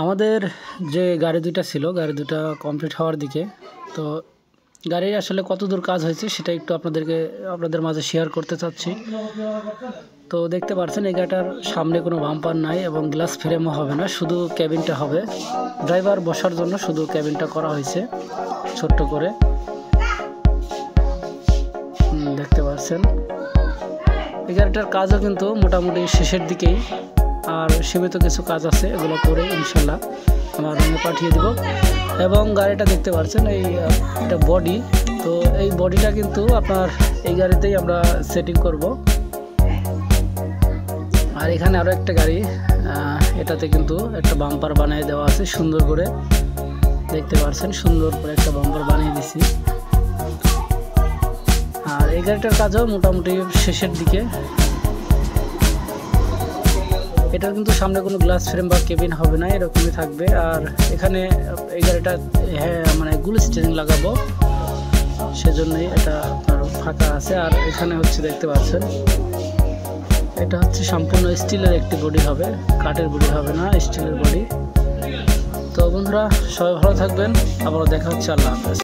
আমাদের যে গাড়ি দুইটা ছিল, গাড়ি দুটা কমপ্লিট হওয়ার দিকে। তো গাড়ির আসলে কতদূর কাজ হয়েছে সেটা একটু আপনাদের মাঝে শেয়ার করতে চাচ্ছি। তো দেখতে পাচ্ছেন এই গাড়িটার সামনে কোনো বাম্পার নাই এবং গ্লাস ফ্রেমও হবে না, শুধু ক্যাবিনটা হবে। ড্রাইভার বসার জন্য শুধু ক্যাবিনটা করা হয়েছে ছোট্ট করে, দেখতে পাচ্ছেন। এই গাড়িটার কাজও কিন্তু মোটামুটি শেষের দিকেই, আর সীমিত কিছু কাজ আছে, এগুলো করে ইনশাল্লাহ আমার রঙে পাঠিয়ে দেব। এবং গাড়িটা দেখতে পাচ্ছেন এটা বডি, তো এই বডিটা কিন্তু আপনার এই গাড়িতেই আমরা সেটিং করব। আর এখানে আরও একটা গাড়ি, এটাতে কিন্তু একটা বাম্পার বানিয়ে দেওয়া আছে সুন্দর করে, দেখতে পাচ্ছেন সুন্দর করে একটা বাম্পার বানিয়ে দিছি। আর এই গাড়িটার কাজও মোটামুটি শেষের দিকে। এটার কিন্তু সামনে কোনো গ্লাস ফ্রেম বা কেবিন হবে না, এরকমই থাকবে। আর এখানে এই গাড়িটা মানে গুল স্টিয়ারিং লাগাবো, সেজন্যই এটা আপনার ফাঁকা আছে। আর এখানে হচ্ছে দেখতে পাচ্ছেন এটা হচ্ছে সম্পূর্ণ স্টিলের একটি বডি হবে, কাঠের বডি হবে না, স্টিলের বডি। তো বন্ধুরা সবাই ভালো থাকবেন, আবারও দেখা হচ্ছে, আল্লাহ হাফেজ।